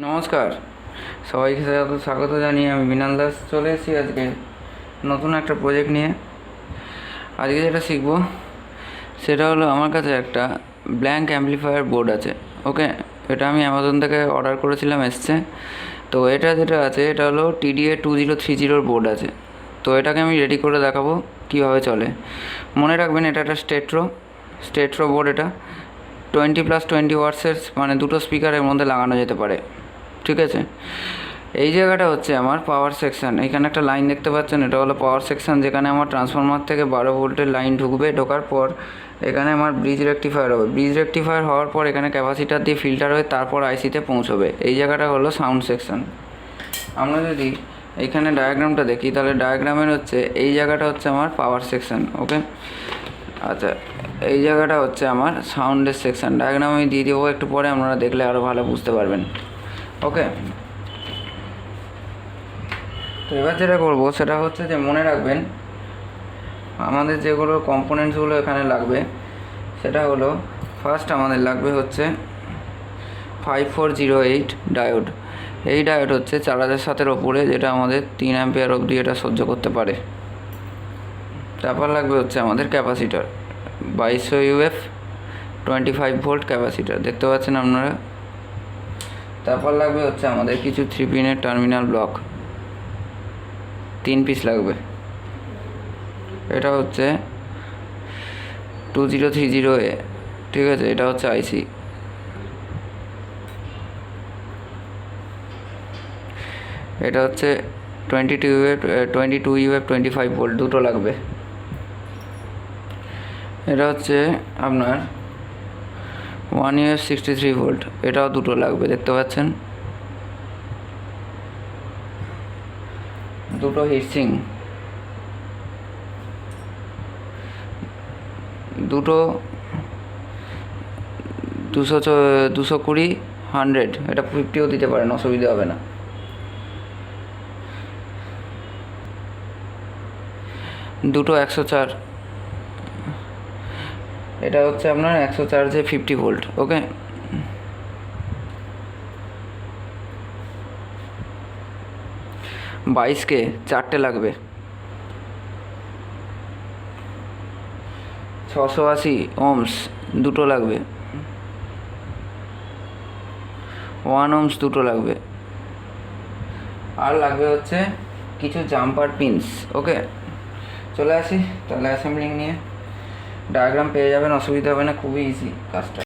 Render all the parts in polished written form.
নমস্কার, সবাইকে স্বাগত জানিয়ে আমি বিনাল দাস চলে এসেছি আজকে নতুন একটা প্রজেক্ট নিয়ে। আজকে যেটা শিখবো সেটা হলো, আমার কাছে একটা ব্ল্যাঙ্ক অ্যাম্পলিফায়ার বোর্ড আছে। ওকে, এটা আমি অ্যামাজন থেকে অর্ডার করেছিলাম, এসছে। তো এটা যেটা আছে, এটা হলো TDA 2030 বোর্ড আছে। তো এটাকে আমি রেডি করে দেখাবো কীভাবে চলে। মনে রাখবেন, এটা একটা স্টেট্রো বোর্ড। এটা 20+20 ওয়াটসের, মানে দুটো স্পিকারের মধ্যে লাগানো যেতে পারে। ঠিক আছে, এই জায়গাটা হচ্ছে আমার পাওয়ার সেকশান। এখানে একটা লাইন দেখতে পাচ্ছেন, এটা হলো পাওয়ার সেকশান, যেখানে আমার ট্রান্সফরমার থেকে 12 ভোল্টের লাইন ঢুকবে। ঢোকার পর এখানে আমার ব্রিজ রেকটিফায়ার হবে। ব্রিজ রেকটিফায়ার হওয়ার পর এখানে ক্যাপাসিটার দিয়ে ফিল্টার হয়ে তারপর আইসিতে পৌঁছবে। এই জায়গাটা হলো সাউন্ড সেকশান। আমরা যদি এইখানে ডায়াগ্রামটা দেখি, তাহলে ডায়াগ্রামের হচ্ছে এই জায়গাটা হচ্ছে আমার পাওয়ার সেকশান। ওকে, আচ্ছা, এই জায়গাটা হচ্ছে আমার সাউন্ডের সেকশান। ডায়াগ্রাম আমি দিয়ে দেবো একটু পরে, আপনারা দেখলে আরও ভালো বুঝতে পারবেন। ওকে, তো এবার যেটা করবো সেটা হচ্ছে যে, মনে রাখবেন আমাদের যেগুলো কম্পোনেন্টসগুলো এখানে লাগবে, সেটা হলো ফার্স্ট আমাদের লাগবে হচ্ছে 5408 ডায়োড। এই ডায়োড হচ্ছে 4007-এর ওপরে, যেটা আমাদের 3 অ্যাম্পিয়ার অবধি এটা সহ্য করতে পারে। তারপর লাগবে হচ্ছে আমাদের ক্যাপাসিটার 2200 UF 25 ভোল্ট ক্যাপাসিটার, দেখতে পাচ্ছেন আপনারা। তারপর লাগবে হচ্ছে আমাদের কিছু 3 পিনের টার্মিনাল ব্লক, 3 পিস লাগবে। এটা হচ্ছে 2030A, ঠিক আছে, এটা হচ্ছে আইসি। এটা হচ্ছে 22 UF 25 ভোল্ট, দুটো লাগবে। এটা হচ্ছে আপনার 1 UF 63 ভোল্ট, এটাও দুটো লাগবে, দেখতে পাচ্ছেন। দুটো হিটসিং, দুটো 220 100, এটা 50ও দিতে পারেন, অসুবিধা হবে না। দুটো 104, এটা হচ্ছে আপনার 104 যে 50 ভোল্ট। ওকে, 22K 4টে লাগবে। 680 ohms দুটো লাগবে। 1 ohms দুটো লাগবে। আর লাগবে হচ্ছে কিছু জাম্পার পিনস। ওকে, চলে আসি তাহলে অ্যাসেম্বলিং নিয়ে। ডায়াগ্রাম পেয়ে যাবেন, অসুবিধা হবে না, খুবই ইজি কাজটা।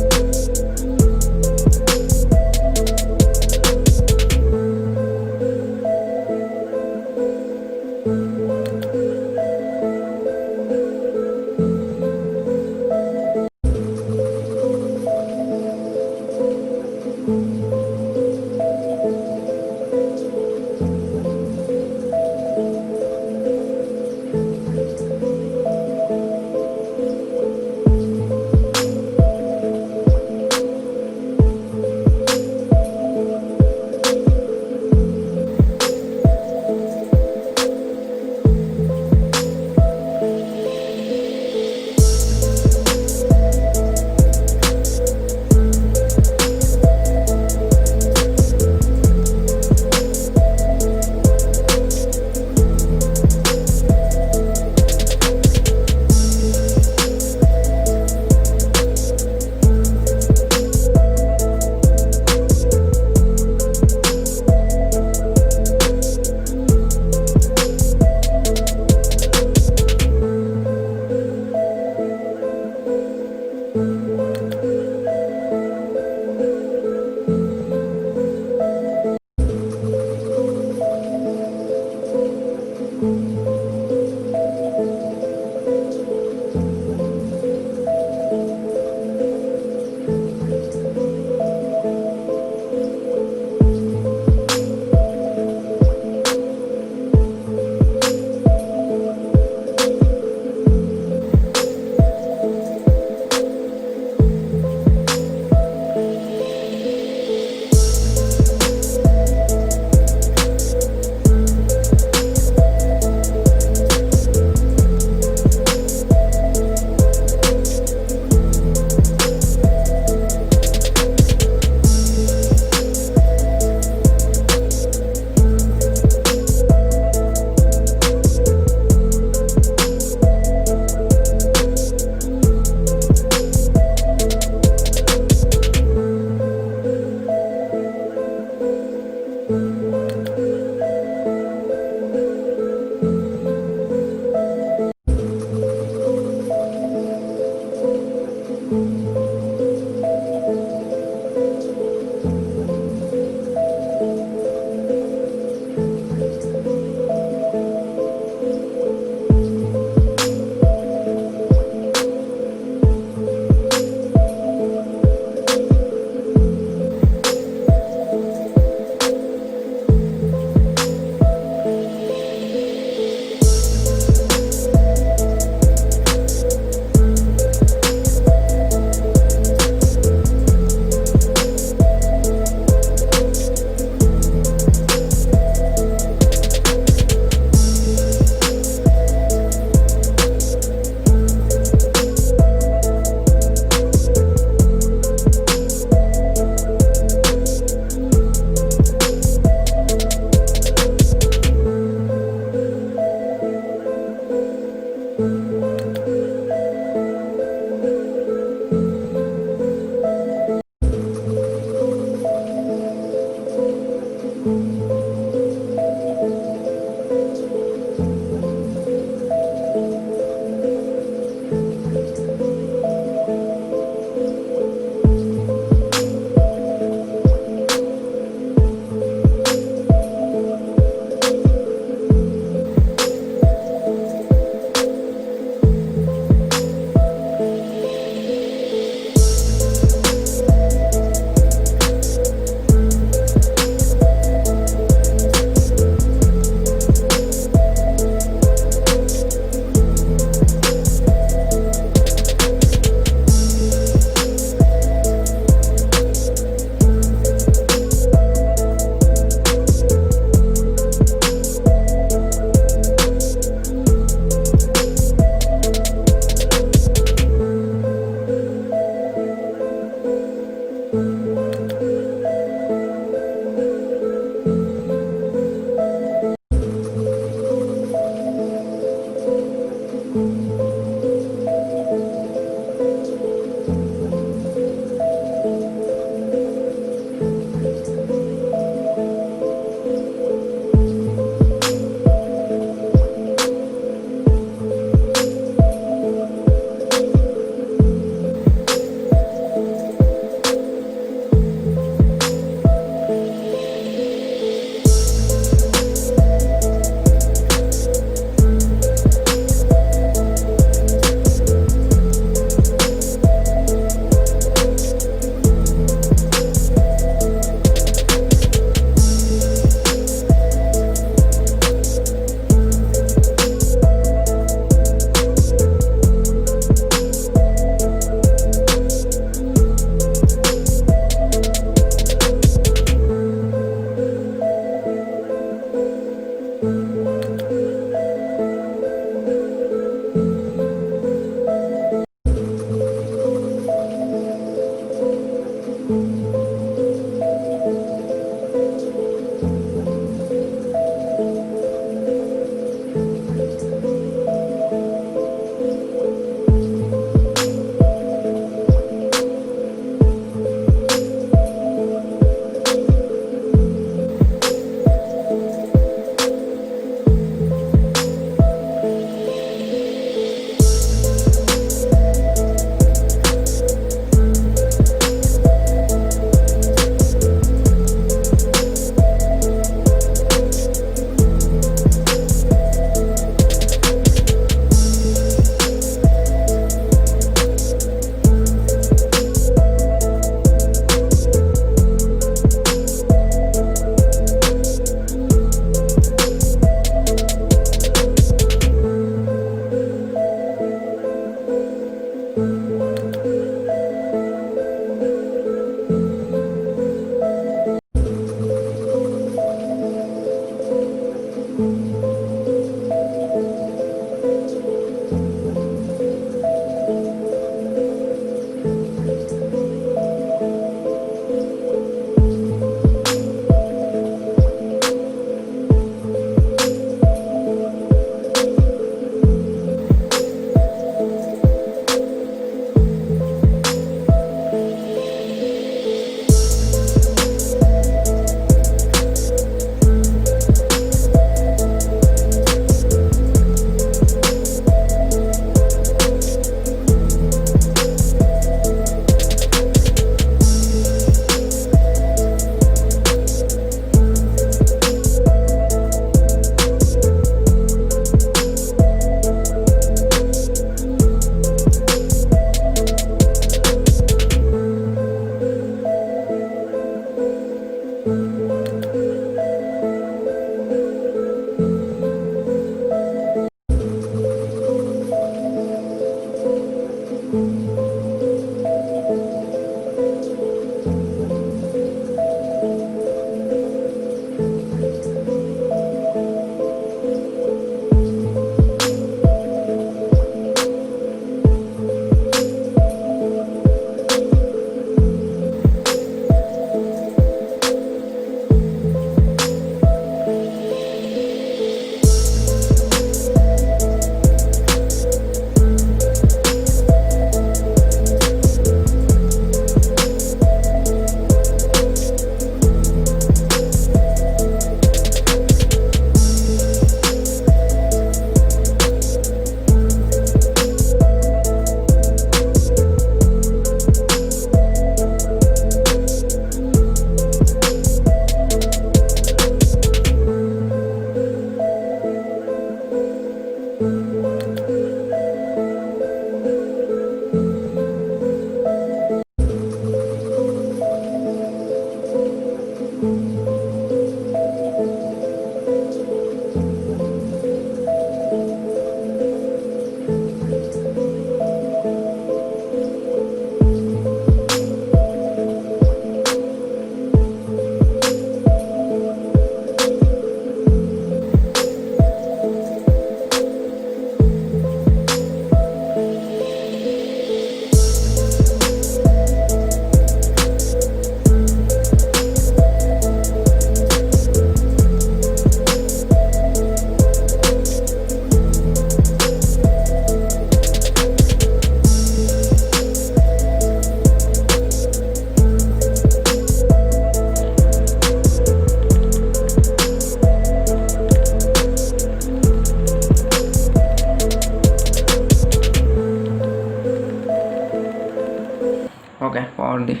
হর্ন দিই।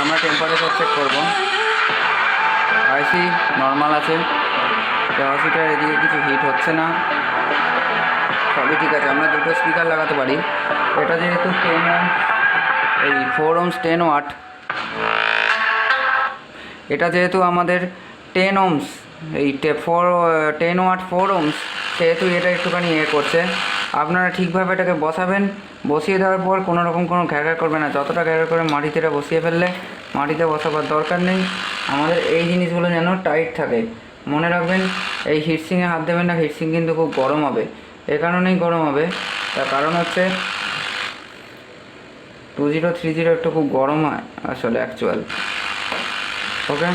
আমরা টেম্পারেচার চেক করবো। আইসি নর্মাল আছে, ক্যাপাসিটার এদিকে কিছু হিট হচ্ছে না, সবই ঠিক আছে। আমরা দুটো স্পিকার লাগাতে পারি। এটা যেহেতু 10 ওহম, এই 4 ওহমস 10 ওয়াট, এটা যেহেতু আমাদের 10 ওহমস, এই 10 ওয়াট 4 ওহমস, সেহেতু এটা একটুখানি করছে। আপনারা ঠিকভাবে এটাকে বসাবেন, বসিয়ে দেওয়ার পর কোনো রকম কোনো ঘ্যাঘ্যা করবে না। যতটা ঘ্যাঘ্যা করে মাটিতে এটা বসিয়ে ফেললে মাটিতে বসাবার দরকার নেই। আমাদের এই জিনিসগুলো যেন টাইট থাকে, মনে রাখবেন। এই হিটসিংয়ে হাত দেবেন না, হিটসিং কিন্তু খুব গরম হবে। এ কারণেই গরম হবে, তার কারণ হচ্ছে 2030 একটু খুব গরম হয় আসলে অ্যাকচুয়াল। ওকে,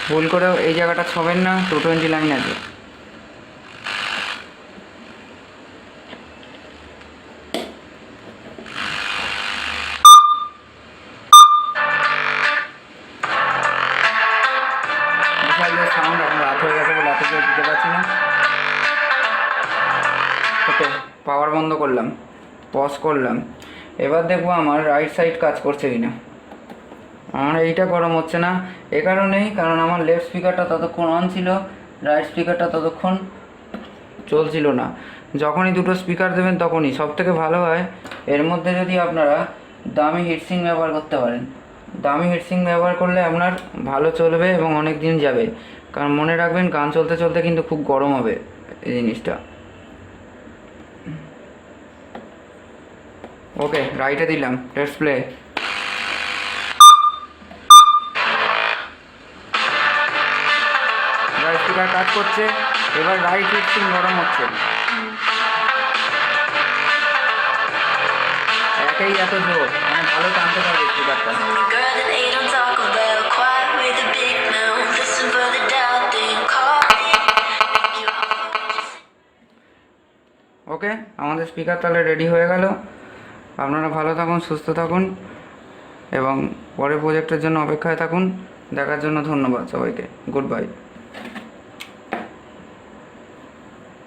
ভুল করেও এই জায়গাটা ছবেন না, 220 লাইন আছে। সাউন্ড এখন রাত হয়ে গেছে বলে রাতে দিতে পারছি না। ওকে, পাওয়ার বন্ধ করলাম, পজ করলাম। এবার দেখবো আমার রাইট সাইড কাজ করছে কিনা। আমার এইটা গরম হচ্ছে না, এ কারণেই কারণ আমার লেফট স্পিকারটা ততক্ষণ অন ছিল, রাইট স্পিকারটা ততক্ষণ চলছিল না। যখনই দুটো স্পিকার দেবেন তখনই সবথেকে ভালো হয় এর মধ্যে যদি আপনারা দামি হিটসিং ব্যবহার করতে পারেন। দামি হিটসিং ব্যবহার করলে আপনার ভালো চলবে এবং অনেক দিন যাবে। কারণ মনে রাখবেন, গান চলতে চলতে কিন্তু খুব গরম হবে এই জিনিসটা। ওকে, রাইটে দিলাম, লেটস প্লে। রাইট স্পিকার কাজ করছে, এবার রাইট হিটসিং গরম হচ্ছে। একেই এত জোর, মানে ভালো টানতে পারবে স্পিকারটা। ওকে, আমাদের স্পিকার তাহলে রেডি হয়ে গেল। আপনারা ভালো থাকুন, সুস্থ থাকুন এবং পরের প্রজেক্টের জন্য অপেক্ষায় থাকুন। দেখার জন্য ধন্যবাদ সবাইকে। Good bye.